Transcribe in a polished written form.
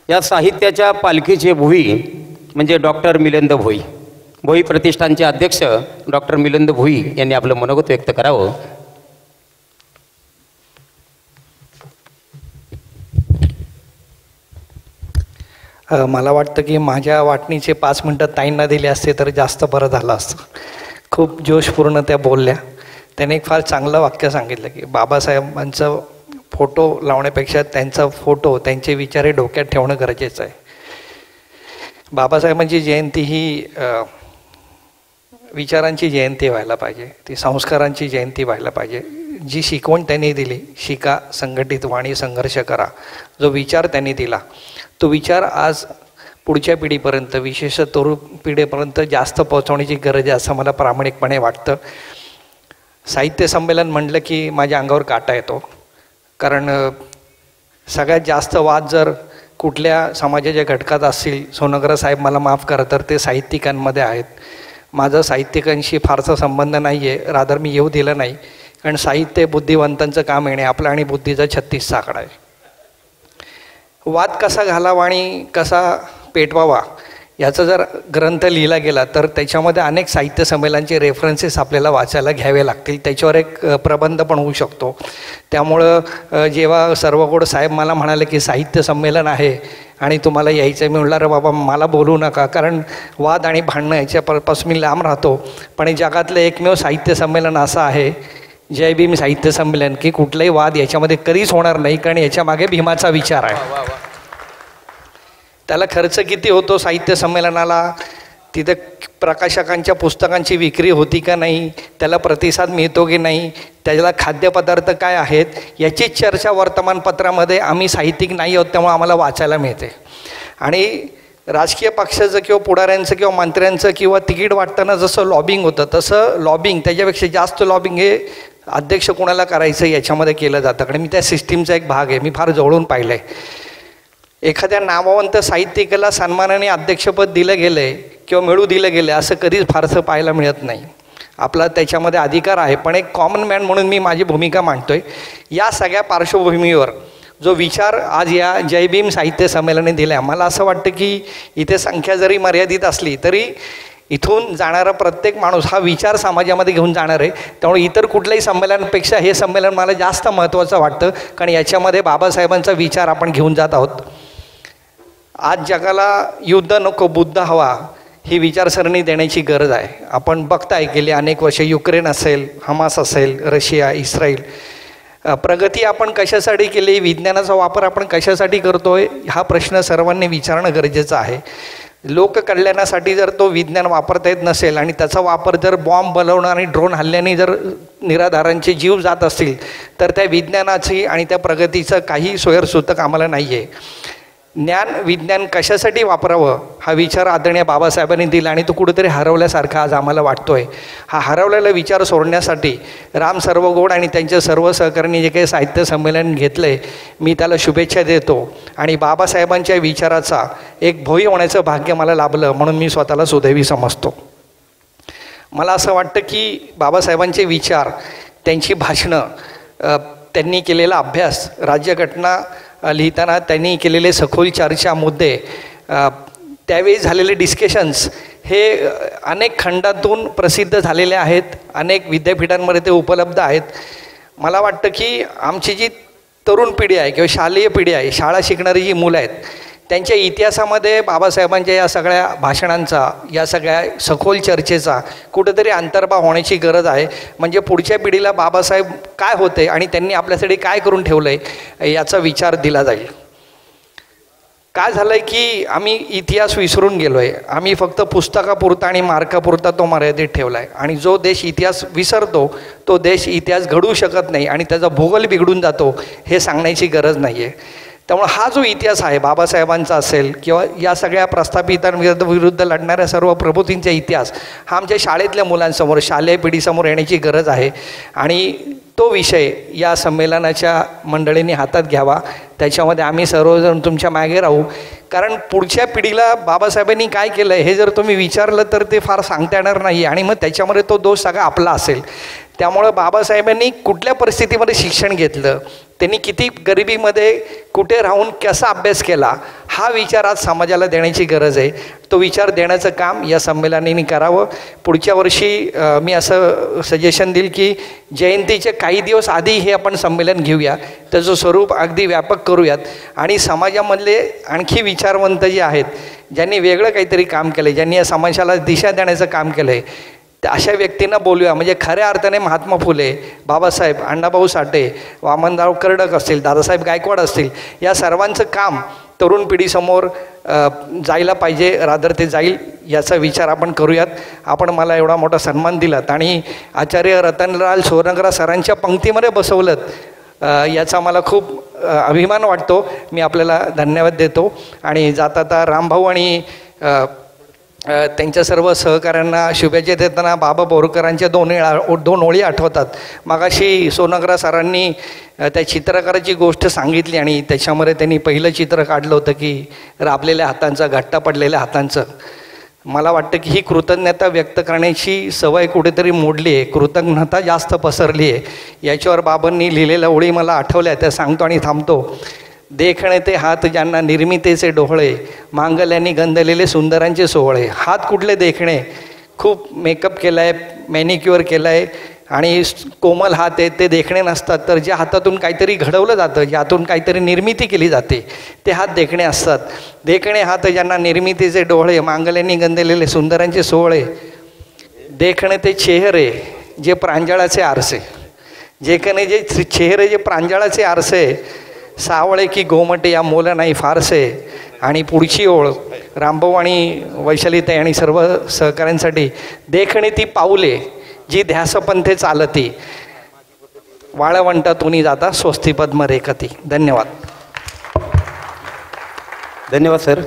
या साहित्याच्या पालखीचे भुई म्हणजे डॉक्टर मिलिंद भोई. भोई प्रतिष्ठानचे अध्यक्ष डॉक्टर मिलिंद भोई यांनी आपलं मनोगत व्यक्त करावं. मला वाटतं की माझ्या वाटणीचे 5 मिनटं ताईंना दिले असते तर जास्त बरं झालं असतं. खूप जोशपूर्ण त्या बोलल्या. त्याने एक फार चांगलं वाक्य सांगितलं की बाबासाहेबांचं फोटो लावण्यापेक्षा त्यांचा फोटो, त्यांचे विचार हे डोक्यात ठेवणं गरजेचं आहे. बाबासाहेबांची जयंती ही विचारांची जयंती व्हायला पाहिजे, ती संस्कारांची जयंती व्हायला पाहिजे. जी शिकवण त्यांनी दिली, शिका, संघटित वाणी, संघर्ष करा, जो विचार त्यांनी दिला तो विचार आज पुढच्या पिढीपर्यंत, विशेषतः तरुण पिढीपर्यंत जास्त पोहोचवण्याची गरज आहे असं मला प्रामाणिकपणे वाटतं. साहित्य संमेलन म्हटलं की माझ्या अंगावर काटा येतो, कारण सगळ्यात जास्त वाद जर कुठल्या समाजाच्या घटकात असतील, सोनग्रा साहेब मला माफ करा, तर ते साहित्यिकांमध्ये आहेत. माझं साहित्यिकांशी फारसा संबंध नाही आहे, रादर मी येऊ दिलं नाही, कारण साहित्य बुद्धिवंतांचं काम येणे, आपला आणि बुद्धीचा 36 आकडा आहे. वाद कसा घालावा आणि कसा पेटवावा याचा जर ग्रंथ लिहिला गेला तर त्याच्यामध्ये अनेक साहित्य संमेलनाचे रेफरन्सेस आपल्याला वाचायला घ्यावे लागतील, त्याच्यावर एक प्रबंध पण होऊ शकतो. त्यामुळं जेव्हा सर्वगोड साहेब मला म्हणाले की साहित्य संमेलन आहे आणि तुम्हाला यायचं, मी म्हटलं रे बाबा मला बोलू नका, कारण वाद आणि भांडणं याच्यापासून मी लांब राहतो. पण जगातलं एकमेव साहित्य संमेलन असं आहे, जय भीम साहित्य संमेलन, की कुठलाही वाद याच्यामध्ये कधीच होणार नाही, कारण याच्या मागे भीमाचा विचार आहे. त्याला खर्च किती होतो साहित्य संमेलनाला, तिथं प्रकाशकांच्या पुस्तकांची विक्री होती का नाही, त्याला प्रतिसाद मिळतो की नाही, त्याला खाद्यपदार्थ काय आहेत, याचीच चर्चा वर्तमानपत्रामध्ये आम्ही साहित्यिक नाही आहोत त्यामुळे आम्हाला वाचायला मिळते. आणि राजकीय पक्षाचं किंवा पुढाऱ्यांचं किंवा मंत्र्यांचं किंवा तिकीट वाटताना जसं लॉबिंग होतं तसं लॉबिंग, त्याच्यापेक्षा जास्त लॉबिंग हे अध्यक्ष कोणाला करायचं याच्यामध्ये केलं जातं, कारण मी त्या सिस्टीमचा एक भाग आहे, मी फार जवळून पाहिलं आहे. एखाद्या नामवंत साहित्यिकाला सन्मानाने अध्यक्षपद दिलं गेलं आहे किंवा मिळू दिलं गेलं असं कधीच फारसं पाहायला मिळत नाही. आपला त्याच्यामध्ये अधिकार आहे, पण एक कॉमन मॅन म्हणून मी माझी भूमिका मांडतोय. या सगळ्या पार्श्वभूमीवर जो विचार आज या जय भीम साहित्य संमेलनाने दिला, मला असं वाटतं की इथे संख्या जरी मर्यादित असली तरी इथून जाणारा प्रत्येक माणूस हा विचार समाजामध्ये घेऊन जाणार आहे. त्यामुळे इतर कुठल्याही संमेलनापेक्षा हे संमेलन मला जास्त महत्त्वाचं वाटतं, कारण याच्यामध्ये बाबासाहेबांचा विचार आपण घेऊन जात आहोत. आज जगाला युद्ध नको बुद्ध हवा ही विचारसरणी देण्याची गरज आहे. आपण बघताय गेली अनेक वर्षे युक्रेन असेल, हमास असेल, रशिया, इस्रायल, प्रगती आपण कशासाठी केली, विज्ञानाचा वापर आपण कशासाठी करतोय, हा प्रश्न सर्वांनी विचारणं गरजेचं आहे. लोककल्याणासाठी जर तो विज्ञान वापरता येत नसेल आणि त्याचा वापर जर बॉम्ब बनवणं आणि ड्रोन हल्ल्याने जर निराधारांचे जीव जात असतील तर त्या विज्ञानाची आणि त्या प्रगतीचं काही सोयरसूतक आम्हाला नाही आहे. ज्ञान विज्ञान कशासाठी वापरावं हा विचार आदरणीय बाबासाहेबांनी दिला आणि तो कुठेतरी हरवल्यासारखा आज आम्हाला वाटतोय. हा हरवलेला विचार सोडण्यासाठी राम सर्वगोड आणि त्यांच्या सर्व सहकाऱ्यांनी जे काही साहित्य संमेलन घेतलं आहे, मी त्याला शुभेच्छा देतो. आणि बाबासाहेबांच्या विचाराचा एक भोई होण्याचं भाग्य मला लाभलं म्हणून मी स्वतःला सुदैवी समजतो. मला असं वाटतं की बाबासाहेबांचे विचार, त्यांची भाषणं, त्यांनी केलेला अभ्यास, राज्यघटना लिहिताना त्यांनी केलेले सखोल चर्चा, मुद्दे, त्यावेळी झालेले डिस्कशन्स हे अनेक खंडातून प्रसिद्ध झालेले आहेत, अनेक विद्यापीठांमध्ये ते उपलब्ध आहेत. मला वाटतं की आमची जी तरुण पिढी आहे किंवा शालेय पिढी आहे, शाळा शिकणारी जी मुलं आहेत, त्यांच्या इतिहासामध्ये बाबासाहेबांच्या या सगळ्या भाषणांचा, या सगळ्या सखोल चर्चेचा कुठेतरी अंतर्भाव होण्याची गरज आहे. म्हणजे पुढच्या पिढीला बाबासाहेब काय होते आणि त्यांनी आपल्यासाठी काय करून ठेवलं आहे याचा विचार दिला जाईल. काय झालं आहे की आम्ही इतिहास विसरून गेलो आहे. आम्ही फक्त पुस्तकापुरता आणि मार्कापुरता तो मर्यादित ठेवला आहे. आणि जो देश इतिहास विसरतो तो देश इतिहास घडवू शकत नाही आणि त्याचा भूगोल बिघडून जातो हे सांगण्याची गरज नाही आहे. त्यामुळे हा जो इतिहास आहे बाबासाहेबांचा असेल किंवा या सगळ्या प्रस्थापितांविरुद्ध लढणाऱ्या सर्व प्रबोधींचा इतिहास हा आमच्या शाळेतल्या मुलांसमोर, शालेय पिढीसमोर येण्याची गरज आहे. आणि तो विषय या संमेलनाच्या मंडळींनी हातात घ्यावा. त्याच्यामध्ये आम्ही सर्वजण तुमच्या मागे राहू, कारण पुढच्या पिढीला बाबासाहेबांनी काय केलं हे जर तुम्ही विचारलं तर ते फार सांगता येणार नाही आणि मग त्याच्यामध्ये तो दोष सगळा आपला असेल. त्यामुळं बाबासाहेबांनी कुठल्या परिस्थितीमध्ये शिक्षण घेतलं, त्यांनी किती गरिबीमध्ये कुठे राहून कसा अभ्यास केला हा विचार आज समाजाला देण्याची गरज आहे. तो विचार देण्याचं काम या संमेलनाने करावं. पुढच्या वर्षी मी असं सजेशन देईल की जयंतीचे काही दिवस आधी हे आपण संमेलन घेऊया, त्याचं स्वरूप अगदी व्यापक करूयात आणि समाजामधले आणखी विचारवंत जे आहेत, ज्यांनी वेगळं काहीतरी काम केलं आहे, ज्यांनी या समाजाला दिशा देण्याचं काम केलं आहे, अशा व्यक्तींना बोलूया. म्हणजे खऱ्या अर्थाने महात्मा फुले, बाबासाहेब, अण्णाभाऊ साठे, वामनराव कर्डक असतील, दादासाहेब गायकवाड असतील, या सर्वांचं काम तरुण पिढीसमोर जायला पाहिजे, रादर ते जाईल याचा विचार आपण करूयात. आपण मला एवढा मोठा सन्मान दिलात आणि आचार्य रतनलाल सोनग्रा सरांच्या पंक्तीमध्ये बसवलं, याचा मला खूप अभिमान वाटतो. मी आपल्याला धन्यवाद देतो. आणि जाता रामभाऊ आणि त्यांच्या सर्व सहकाऱ्यांना शुभेच्छा देताना बाबा बोरकरांच्या दोन ओळी आठवतात. मगाशी सोनग्रा सरांनी त्या चित्रकाराची गोष्ट सांगितली आणि त्याच्यामध्ये त्यांनी पहिलं चित्र काढलं होतं की राबलेल्या हातांचं, घट्टा पडलेल्या हातांचं. मला वाटतं की ही कृतज्ञता व्यक्त करण्याची सवय कुठेतरी मोडली आहे, कृतज्ञता जास्त पसरली आहे. याच्यावर बाबांनी लिहिलेल्या ओळी मला आठवल्या, त्या सांगतो आणि थांबतो. देखणे ते हात ज्यांना निर्मितीचे डोळे, मांगल्यांनी गंधलेले सुंदरांचे सोहळे. हात कुठले देखणे, खूप मेकअप केला आहे, मॅनिक्युअर केला आहे आणि कोमल हात आहेत, ते देखणे नसतात. तर ज्या हातातून काहीतरी घडवलं जातं, ज्यातून काहीतरी निर्मिती केली जाते, ते हात देखणे असतात. देखणे हात ज्यांना निर्मितीचे डोळे, मांगल्यांनी गंधलेले सुंदरांचे सोहळे. देखणे ते चेहरे जे प्रांजळाचे आरसे, देखणे जे चेहरे जे प्रांजळाचे आरसे, सावळे की गोमटे या मोल नाही फारसे. आणि पुढची ओळ रामभाऊ आणि वैशालीताई आणि सर्व सहकाऱ्यांसाठी. देखणे ती पाऊले जी ध्यासपंथे चालती, वाळवंटातून जाता स्वस्तिपद्म रेखती. धन्यवाद. धन्यवाद सर.